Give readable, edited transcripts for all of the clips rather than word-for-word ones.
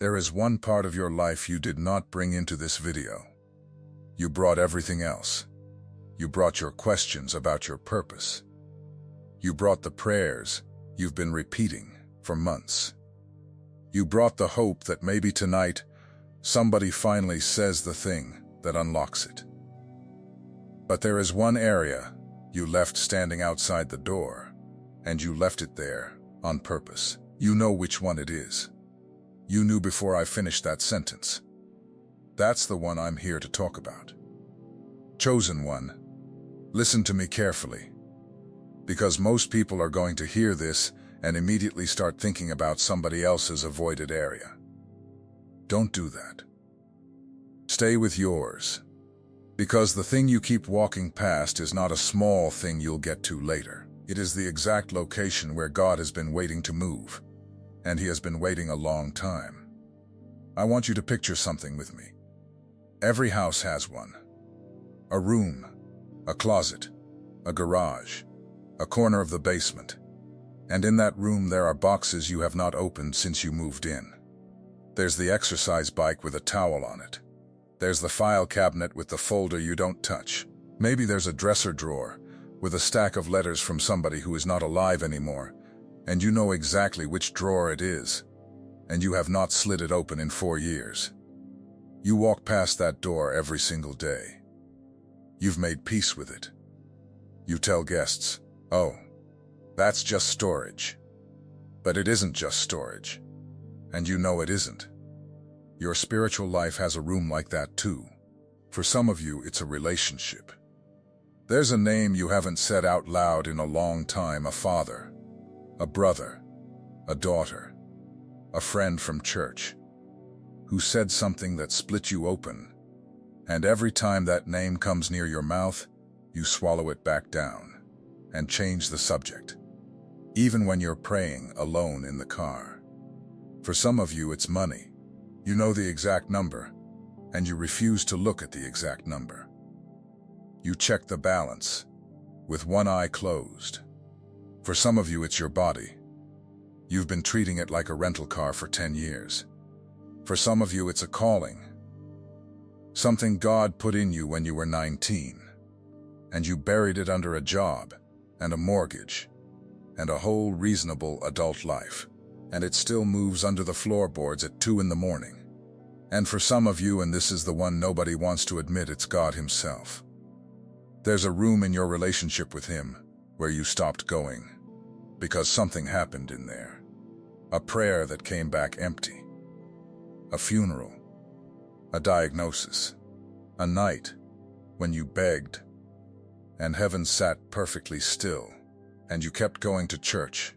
There is one part of your life you did not bring into this video. You brought everything else. You brought your questions about your purpose. You brought the prayers you've been repeating for months. You brought the hope that maybe tonight somebody finally says the thing that unlocks it. But there is one area you left standing outside the door, and you left it there on purpose. You know which one it is. You knew before I finished that sentence. That's the one I'm here to talk about. Chosen one, listen to me carefully, because most people are going to hear this and immediately start thinking about somebody else's avoided area. Don't do that. Stay with yours, because the thing you keep walking past is not a small thing you'll get to later. It is the exact location where God has been waiting to move, and He has been waiting a long time. I want you to picture something with me. Every house has one. A room, a closet, a garage, a corner of the basement. And in that room there are boxes you have not opened since you moved in. There's the exercise bike with a towel on it. There's the file cabinet with the folder you don't touch. Maybe there's a dresser drawer with a stack of letters from somebody who is not alive anymore, and you know exactly which drawer it is, and you have not slid it open in 4 years. You walk past that door every single day. You've made peace with it. You tell guests, "Oh, that's just storage." But it isn't just storage. And you know it isn't. Your spiritual life has a room like that too. For some of you, it's a relationship. There's a name you haven't said out loud in a long time, a father, a brother, a daughter, a friend from church, who said something that split you open. And every time that name comes near your mouth, you swallow it back down and change the subject, even when you're praying alone in the car. For some of you, it's money. You know the exact number, and you refuse to look at the exact number. You check the balance with one eye closed. For some of you, it's your body. You've been treating it like a rental car for 10 years. For some of you, it's a calling. Something God put in you when you were 19, and you buried it under a job and a mortgage and a whole reasonable adult life, and it still moves under the floorboards at 2 in the morning. And for some of you, and this is the one nobody wants to admit, it's God Himself. There's a room in your relationship with Him where you stopped going because something happened in there. A prayer that came back empty. A funeral. A diagnosis. A night when you begged and heaven sat perfectly still, and you kept going to church.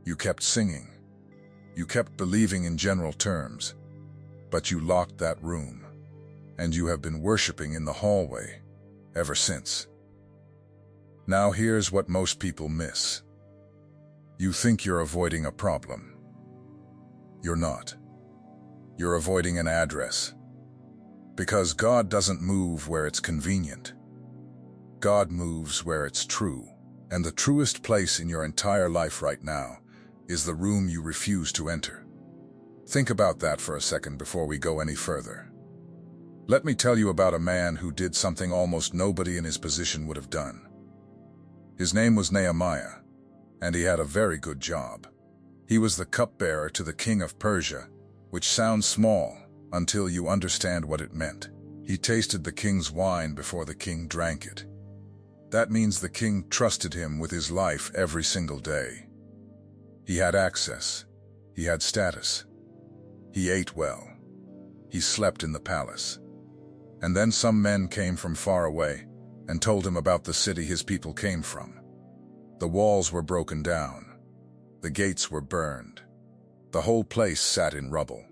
You kept singing. You kept believing in general terms, but you locked that room, and you have been worshiping in the hallway ever since. Now here's what most people miss. You think you're avoiding a problem. You're not. You're avoiding an address. Because God doesn't move where it's convenient. God moves where it's true. And the truest place in your entire life right now is the room you refuse to enter. Think about that for a second before we go any further. Let me tell you about a man who did something almost nobody in his position would have done. His name was Nehemiah, and he had a very good job. He was the cupbearer to the king of Persia, which sounds small until you understand what it meant. He tasted the king's wine before the king drank it. That means the king trusted him with his life every single day. He had access. He had status. He ate well. He slept in the palace. And then some men came from far away and told him about the city his people came from. The walls were broken down. The gates were burned. The whole place sat in rubble.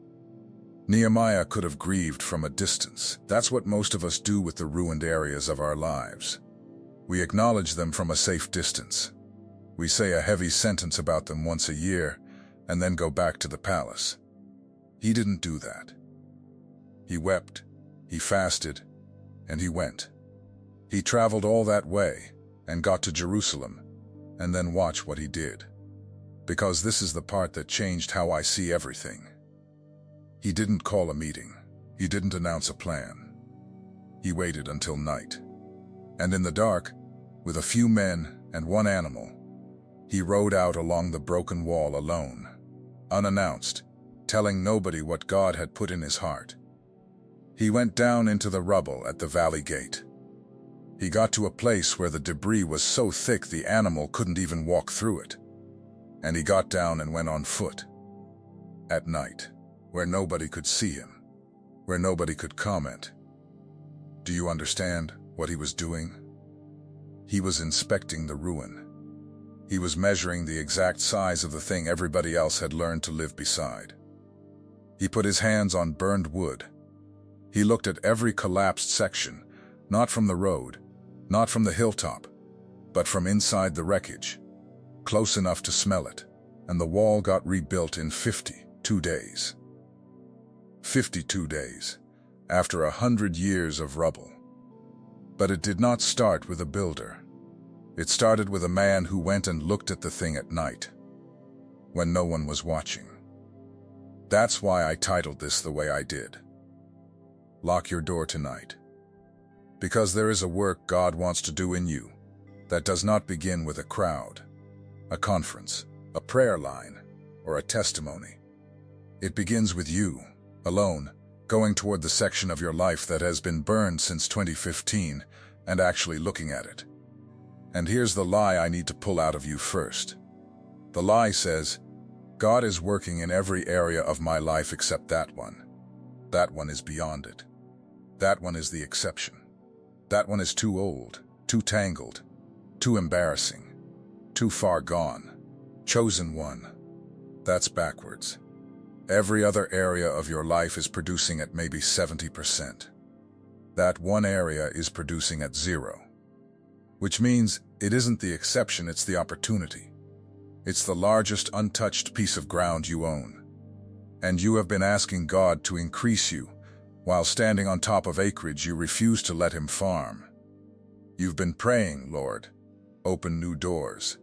Nehemiah could have grieved from a distance. That's what most of us do with the ruined areas of our lives. We acknowledge them from a safe distance. We say a heavy sentence about them once a year and then go back to the palace. He didn't do that. He wept, he fasted, and he went. He traveled all that way and got to Jerusalem, and then watch what he did. Because this is the part that changed how I see everything. He didn't call a meeting. He didn't announce a plan. He waited until night. And in the dark, with a few men and one animal, he rode out along the broken wall alone, unannounced, telling nobody what God had put in his heart. He went down into the rubble at the valley gate. He got to a place where the debris was so thick the animal couldn't even walk through it. And he got down and went on foot. At night, where nobody could see him, where nobody could comment. Do you understand what he was doing? He was inspecting the ruin. He was measuring the exact size of the thing everybody else had learned to live beside. He put his hands on burned wood. He looked at every collapsed section, not from the road, not from the hilltop, but from inside the wreckage, close enough to smell it, and the wall got rebuilt in 52 days. 52 days, after 100 years of rubble. But it did not start with a builder. It started with a man who went and looked at the thing at night, when no one was watching. That's why I titled this the way I did. Lock your door tonight. Because there is a work God wants to do in you that does not begin with a crowd, a conference, a prayer line, or a testimony. It begins with you, alone, going toward the section of your life that has been burned since 2015 and actually looking at it. And here's the lie I need to pull out of you first. The lie says, God is working in every area of my life except that one. That one is beyond it. That one is the exception. That one is too old, too tangled, too embarrassing, too far gone. Chosen one. That's backwards. Every other area of your life is producing at maybe 70%. That one area is producing at 0. Which means it isn't the exception, it's the opportunity. It's the largest untouched piece of ground you own. And you have been asking God to increase you, while standing on top of acreage you refuse to let him farm. You've been praying, Lord, open new doors.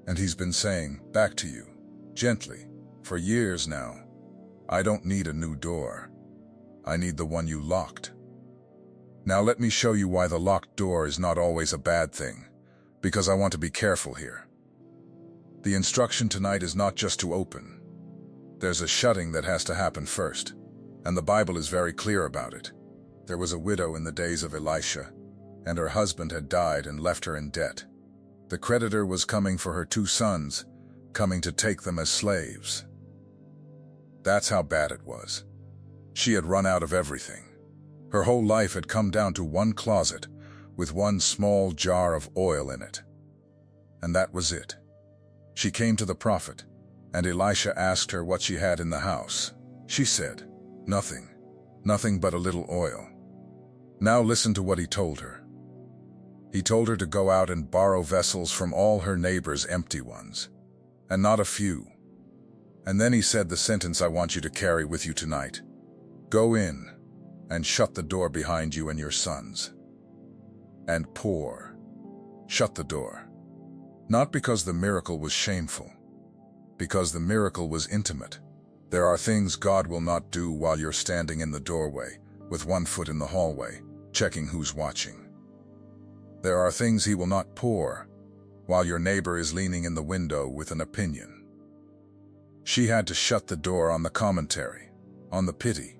And he's been saying back to you, gently, for years now, I don't need a new door. I need the one you locked. Now let me show you why the locked door is not always a bad thing, because I want to be careful here. The instruction tonight is not just to open. There's a shutting that has to happen first, and the Bible is very clear about it. There was a widow in the days of Elisha, and her husband had died and left her in debt. The creditor was coming for her 2 sons, coming to take them as slaves. That's how bad it was. She had run out of everything. Her whole life had come down to one closet with one small jar of oil in it. And that was it. She came to the prophet, and Elisha asked her what she had in the house. She said, "Nothing. Nothing but a little oil." Now listen to what he told her. He told her to go out and borrow vessels from all her neighbors, empty ones, and not a few. And then he said the sentence I want you to carry with you tonight. Go in and shut the door behind you and your sons. And pour. Shut the door. Not because the miracle was shameful, because the miracle was intimate. There are things God will not do while you're standing in the doorway, with one foot in the hallway, checking who's watching. There are things he will not pour while your neighbor is leaning in the window with an opinion. She had to shut the door on the commentary, on the pity,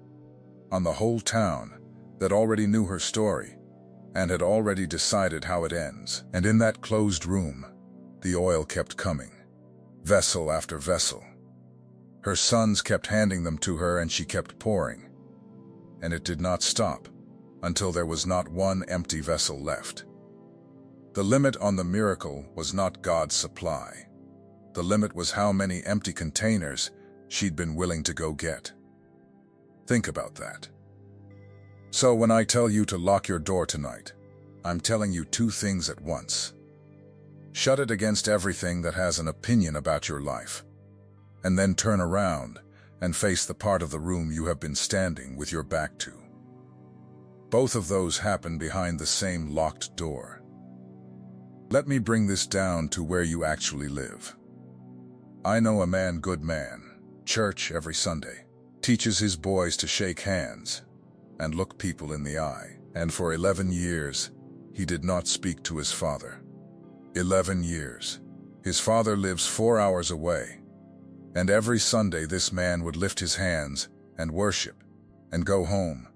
on the whole town that already knew her story and had already decided how it ends. And in that closed room, the oil kept coming, vessel after vessel. Her sons kept handing them to her and she kept pouring. And it did not stop until there was not one empty vessel left. The limit on the miracle was not God's supply. The limit was how many empty containers she'd been willing to go get. Think about that. So when I tell you to lock your door tonight, I'm telling you 2 things at once. Shut it against everything that has an opinion about your life, and then turn around and face the part of the room you have been standing with your back to. Both of those happen behind the same locked door. Let me bring this down to where you actually live. I know a man, good man, church every Sunday, teaches his boys to shake hands and look people in the eye. And for 11 years, he did not speak to his father. 11 years. His father lives 4 hours away. And every Sunday this man would lift his hands and worship and go home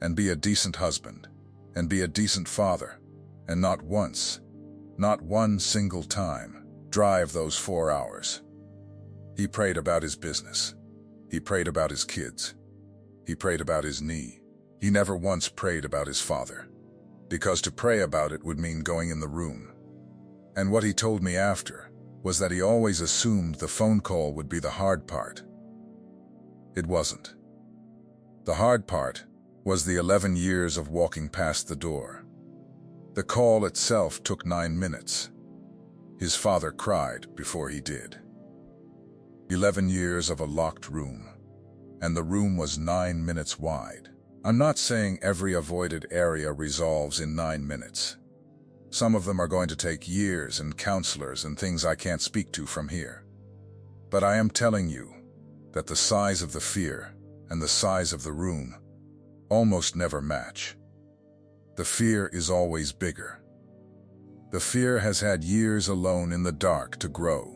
and be a decent husband and be a decent father, and not once, not one single time, drive those 4 hours. He prayed about his business. He prayed about his kids. He prayed about his knee. He never once prayed about his father, because to pray about it would mean going in the room. And what he told me after was that he always assumed the phone call would be the hard part. It wasn't. The hard part was the 11 years of walking past the door. The call itself took 9 minutes. His father cried before he did. 11 years of a locked room, and the room was 9 minutes wide. I'm not saying every avoided area resolves in 9 minutes. Some of them are going to take years and counselors and things I can't speak to from here. But I am telling you that the size of the fear and the size of the room almost never match. The fear is always bigger. The fear has had years alone in the dark to grow,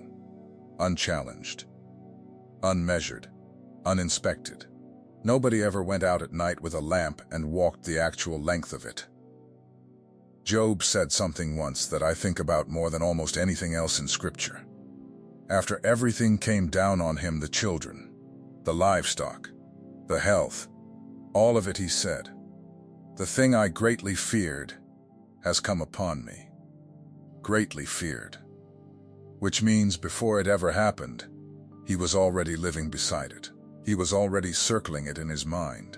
unchallenged, unmeasured, uninspected. Nobody ever went out at night with a lamp and walked the actual length of it. Job said something once that I think about more than almost anything else in Scripture. After everything came down on him, the children, the livestock, the health, all of it, he said, "The thing I greatly feared has come upon me." Greatly feared. Which means before it ever happened, he was already living beside it. He was already circling it in his mind.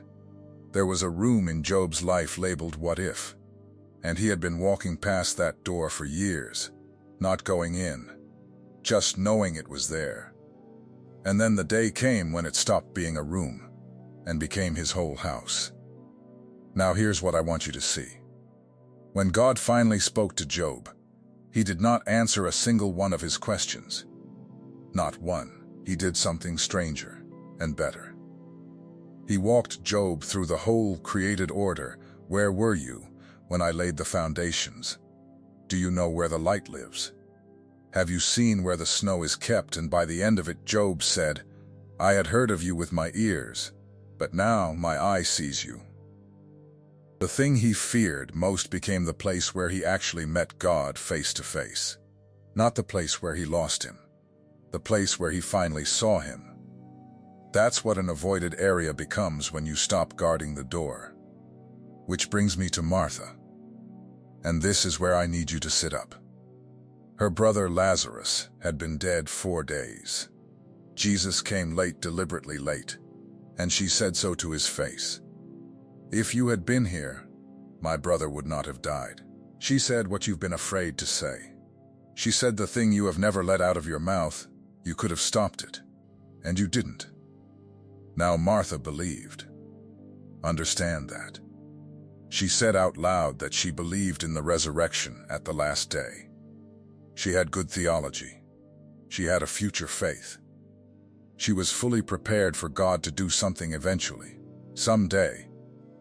There was a room in Job's life labeled "What If?" and he had been walking past that door for years, not going in, just knowing it was there. And then the day came when it stopped being a room and became his whole house. Now here's what I want you to see. When God finally spoke to Job, he did not answer a single one of his questions. Not one. He did something stranger and better. He walked Job through the whole created order. Where were you when I laid the foundations? Do you know where the light lives? Have you seen where the snow is kept? And by the end of it, Job said, "I had heard of you with my ears, but now my eye sees you." The thing he feared most became the place where he actually met God face to face. Not the place where he lost him, the place where he finally saw him. That's what an avoided area becomes when you stop guarding the door. Which brings me to Martha. And this is where I need you to sit up. Her brother Lazarus had been dead 4 days. Jesus came late, deliberately late, and she said so to his face. "If you had been here, my brother would not have died." She said what you've been afraid to say. She said the thing you have never let out of your mouth. You could have stopped it, and you didn't. Now Martha believed. Understand that. She said out loud that she believed in the resurrection at the last day. She had good theology. She had a future faith. She was fully prepared for God to do something eventually, someday,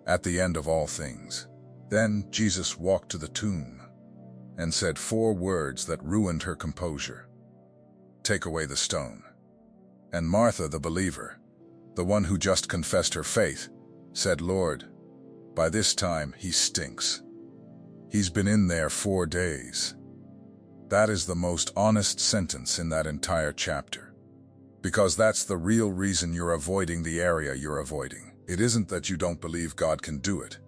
at the end of all things. Then Jesus walked to the tomb and said 4 words that ruined her composure. "Take away the stone." And Martha, the believer, the one who just confessed her faith, said, "Lord, by this time he stinks. He's been in there 4 days." That is the most honest sentence in that entire chapter. Because that's the real reason you're avoiding the area you're avoiding. It isn't that you don't believe God can do it.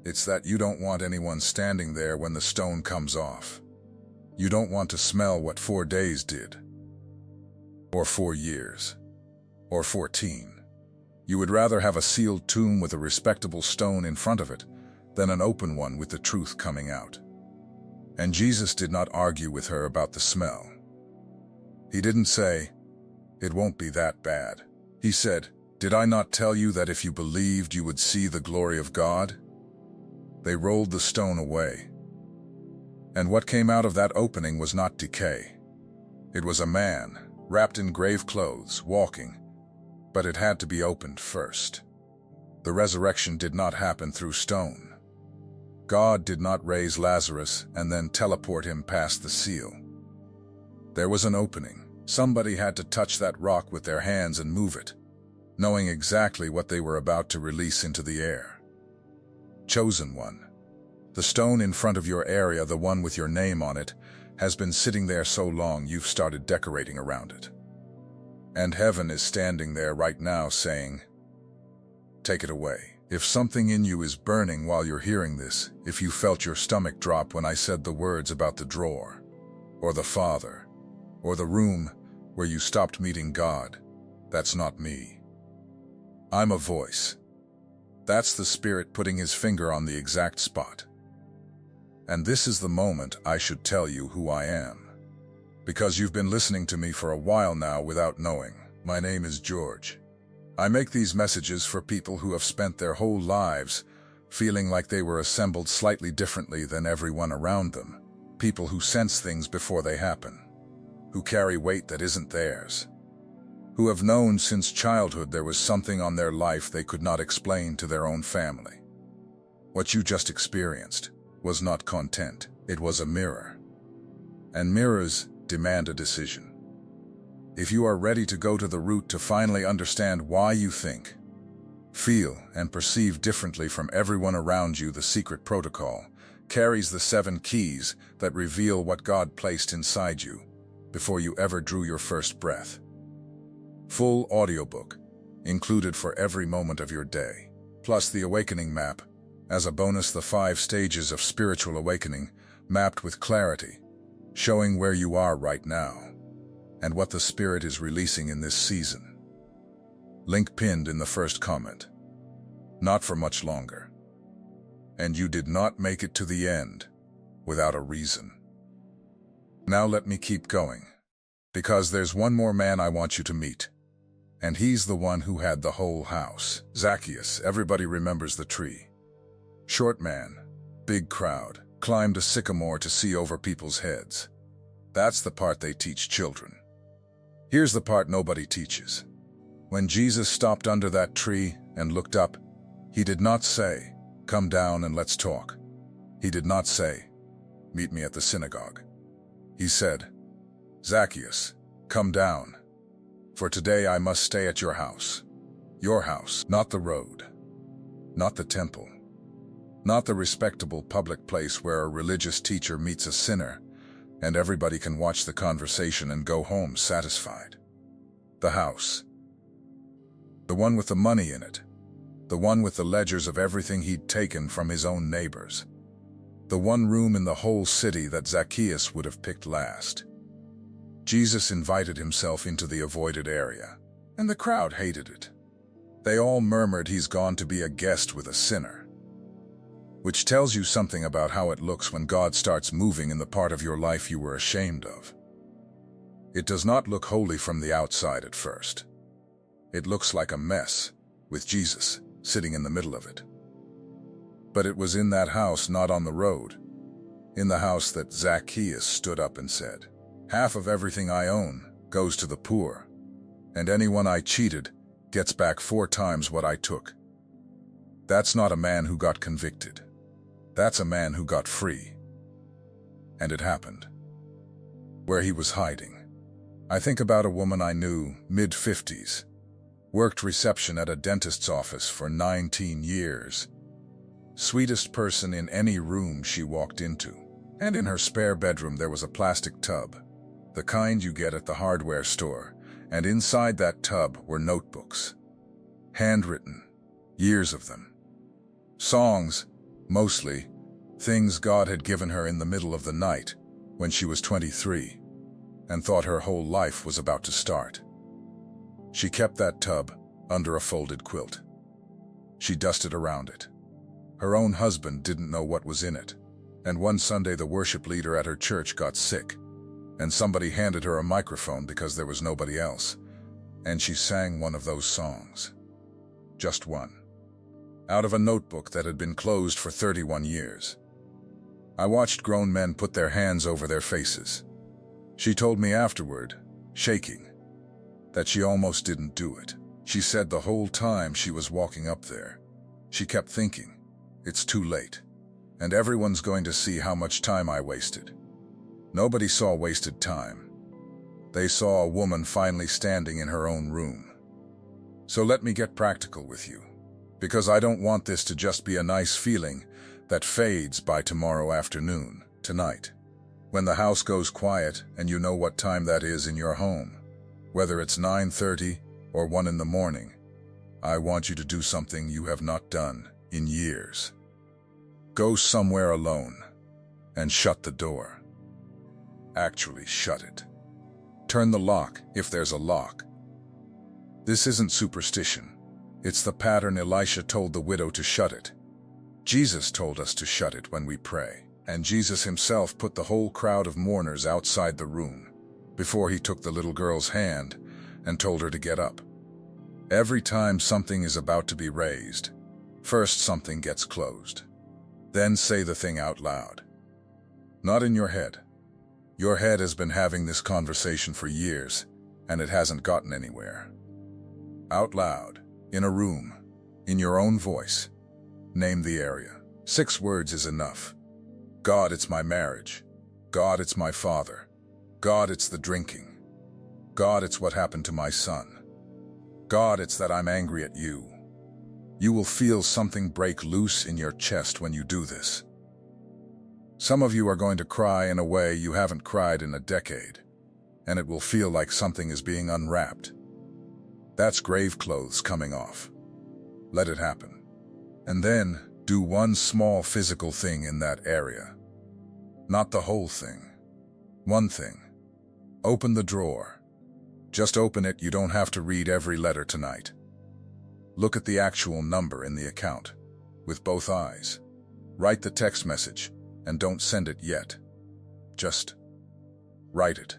It's that you don't want anyone standing there when the stone comes off. You don't want to smell what 4 days did. Or 4 years. Or 14. You would rather have a sealed tomb with a respectable stone in front of it than an open one with the truth coming out. And Jesus did not argue with her about the smell. He didn't say, "It won't be that bad." He said, "Did I not tell you that if you believed you would see the glory of God?" They rolled the stone away. And what came out of that opening was not decay. It was a man, wrapped in grave clothes, walking, but it had to be opened first. The resurrection did not happen through stone. God did not raise Lazarus and then teleport him past the seal. There was an opening. Somebody had to touch that rock with their hands and move it, knowing exactly what they were about to release into the air. Chosen one. The stone in front of your area, the one with your name on it, has been sitting there so long you've started decorating around it. And heaven is standing there right now saying, take it away. If something in you is burning while you're hearing this, if you felt your stomach drop when I said the words about the drawer, or the Father, or the room where you stopped meeting God, that's not me. I'm a voice. That's the Spirit putting his finger on the exact spot. And this is the moment I should tell you who I am. Because you've been listening to me for a while now without knowing. My name is George. I make these messages for people who have spent their whole lives feeling like they were assembled slightly differently than everyone around them. People who sense things before they happen. Who carry weight that isn't theirs. Who have known since childhood there was something on their life they could not explain to their own family. What you just experienced was not content, it was a mirror. And mirrors demand a decision. If you are ready to go to the root to finally understand why you think, feel, and perceive differently from everyone around you, the secret protocol carries the 7 keys that reveal what God placed inside you before you ever drew your first breath. Full audiobook, included for every moment of your day, plus the awakening map. As a bonus, the 5 stages of spiritual awakening, mapped with clarity, showing where you are right now, and what the Spirit is releasing in this season. Link pinned in the first comment. Not for much longer. And you did not make it to the end without a reason. Now let me keep going, because there's one more man I want you to meet, and he's the one who had the whole house. Zacchaeus, everybody remembers the tree. Short man, big crowd, climbed a sycamore to see over people's heads. That's the part they teach children. Here's the part nobody teaches. When Jesus stopped under that tree and looked up, he did not say, "Come down and let's talk." He did not say, "Meet me at the synagogue." He said, "Zacchaeus, come down, for today I must stay at your house. Your house, not the road, not the temple. Not the respectable public place where a religious teacher meets a sinner and everybody can watch the conversation and go home satisfied. The house. The one with the money in it. The one with the ledgers of everything he'd taken from his own neighbors. The one room in the whole city that Zacchaeus would have picked last. Jesus invited himself into the avoided area, and the crowd hated it. They all murmured he's gone to be a guest with a sinner. Which tells you something about how it looks when God starts moving in the part of your life you were ashamed of. It does not look holy from the outside at first. It looks like a mess, with Jesus sitting in the middle of it. But it was in that house, not on the road, in the house that Zacchaeus stood up and said, "Half of everything I own goes to the poor, and anyone I cheated gets back 4 times what I took." That's not a man who got convicted. That's a man who got free. And it happened. Where he was hiding. I think about a woman I knew, mid-50s, worked reception at a dentist's office for 19 years. Sweetest person in any room she walked into. And in her spare bedroom there was a plastic tub, the kind you get at the hardware store, and inside that tub were notebooks. Handwritten, years of them. Songs, mostly, things God had given her in the middle of the night when she was 23 and thought her whole life was about to start. She kept that tub under a folded quilt. She dusted around it. Her own husband didn't know what was in it, and one Sunday the worship leader at her church got sick, and somebody handed her a microphone because there was nobody else, and she sang one of those songs. Just one. Out of a notebook that had been closed for 31 years. I watched grown men put their hands over their faces. She told me afterward, shaking, that she almost didn't do it. She said the whole time she was walking up there, she kept thinking, it's too late, and everyone's going to see how much time I wasted. Nobody saw wasted time. They saw a woman finally standing in her own room. So let me get practical with you, because I don't want this to just be a nice feeling that fades by tomorrow afternoon, tonight. When the house goes quiet and you know what time that is in your home, whether it's 9:30 or 1 in the morning, I want you to do something you have not done in years. Go somewhere alone and shut the door. Actually, shut it. Turn the lock if there's a lock. This isn't superstition. It's the pattern Elisha told the widow to shut it. Jesus told us to shut it when we pray. And Jesus himself put the whole crowd of mourners outside the room before he took the little girl's hand and told her to get up. Every time something is about to be raised, first something gets closed. Then say the thing out loud. Not in your head. Your head has been having this conversation for years, and it hasn't gotten anywhere. Out loud, in a room, in your own voice. Name the area. 6 words is enough. God, it's my marriage. God, it's my father. God, it's the drinking. God, it's what happened to my son. God, it's that I'm angry at you. You will feel something break loose in your chest when you do this. Some of you are going to cry in a way you haven't cried in a decade, and it will feel like something is being unwrapped. That's grave clothes coming off. Let it happen. And then do one small physical thing in that area. Not the whole thing. One thing. Open the drawer. Just open it, you don't have to read every letter tonight. Look at the actual number in the account, with both eyes. Write the text message, and don't send it yet. Just write it.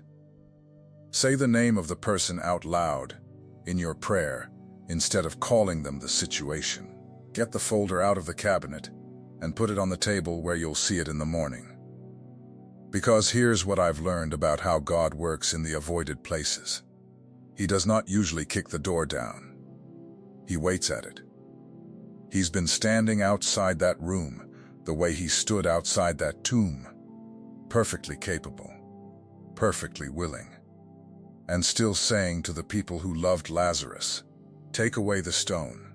Say the name of the person out loud in your prayer instead of calling them the situation. Get the folder out of the cabinet and put it on the table where you'll see it in the morning. Because here's what I've learned about how God works in the avoided places. He does not usually kick the door down. He waits at it. He's been standing outside that room the way he stood outside that tomb, perfectly capable, perfectly willing, and still saying to the people who loved Lazarus, "Take away the stone."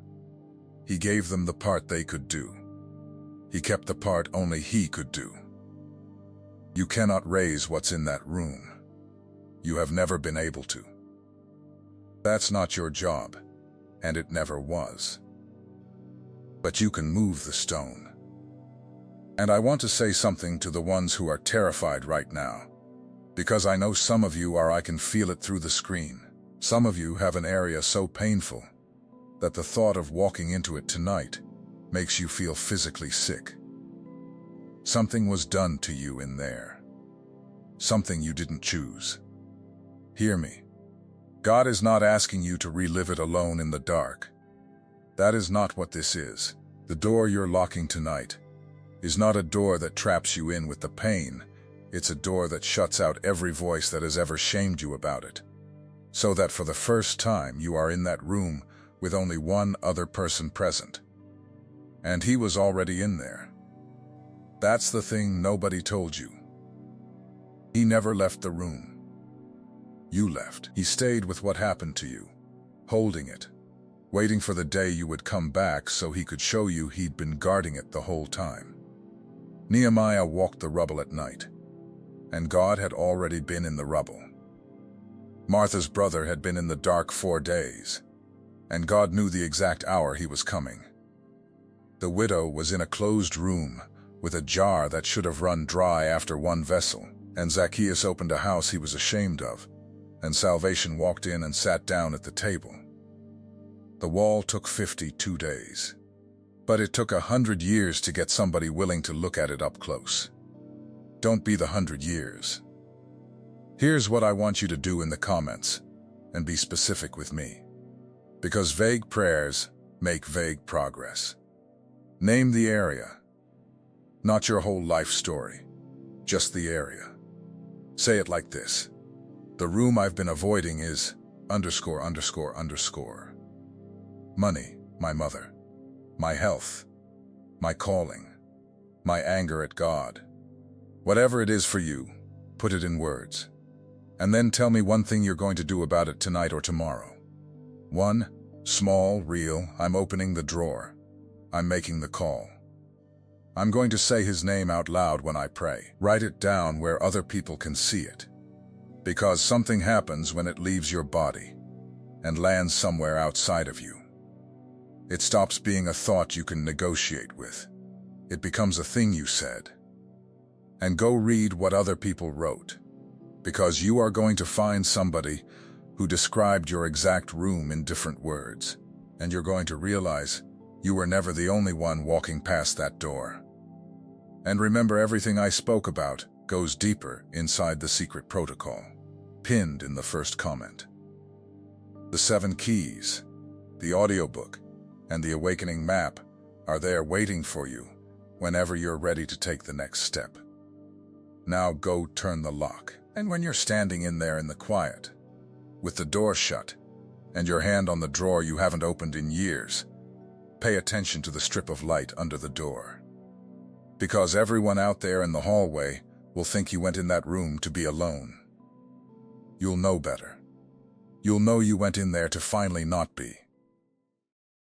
He gave them the part they could do. He kept the part only he could do. You cannot raise what's in that room. You have never been able to. That's not your job, and it never was. But you can move the stone. And I want to say something to the ones who are terrified right now, because I know some of you are. I can feel it through the screen. Some of you have an area so painful that the thought of walking into it tonight makes you feel physically sick. Something was done to you in there. Something you didn't choose. Hear me. God is not asking you to relive it alone in the dark. That is not what this is. The door you're locking tonight is not a door that traps you in with the pain. It's a door that shuts out every voice that has ever shamed you about it. So that for the first time you are in that room with only one other person present. And he was already in there. That's the thing nobody told you. He never left the room. You left. He stayed with what happened to you, holding it, waiting for the day you would come back so he could show you he'd been guarding it the whole time. Nehemiah walked the rubble at night, and God had already been in the rubble. Martha's brother had been in the dark 4 days, and God knew the exact hour he was coming. The widow was in a closed room with a jar that should have run dry after one vessel, and Zacchaeus opened a house he was ashamed of, and salvation walked in and sat down at the table. The wall took 52 days, but it took 100 years to get somebody willing to look at it up close. Don't be the 100 years. Here's what I want you to do in the comments, and be specific with me, because vague prayers make vague progress. Name the area. Not your whole life story, just the area. Say it like this. The room I've been avoiding is _____. Money, my mother. My health. My calling. My anger at God. Whatever it is for you, put it in words. And then tell me one thing you're going to do about it tonight or tomorrow. One, small, real, I'm opening the drawer. I'm making the call. I'm going to say his name out loud when I pray. Write it down where other people can see it. Because something happens when it leaves your body and lands somewhere outside of you. It stops being a thought you can negotiate with. It becomes a thing you said. And go read what other people wrote, because you are going to find somebody who described your exact room in different words, and you're going to realize you were never the only one walking past that door. And remember, everything I spoke about goes deeper inside the secret protocol, pinned in the first comment. The 7 keys, the audiobook, and the awakening map are there waiting for you whenever you're ready to take the next step. Now go turn the lock. And when you're standing in there in the quiet, with the door shut, and your hand on the drawer you haven't opened in years, pay attention to the strip of light under the door. Because everyone out there in the hallway will think you went in that room to be alone. You'll know better. You'll know you went in there to finally not be.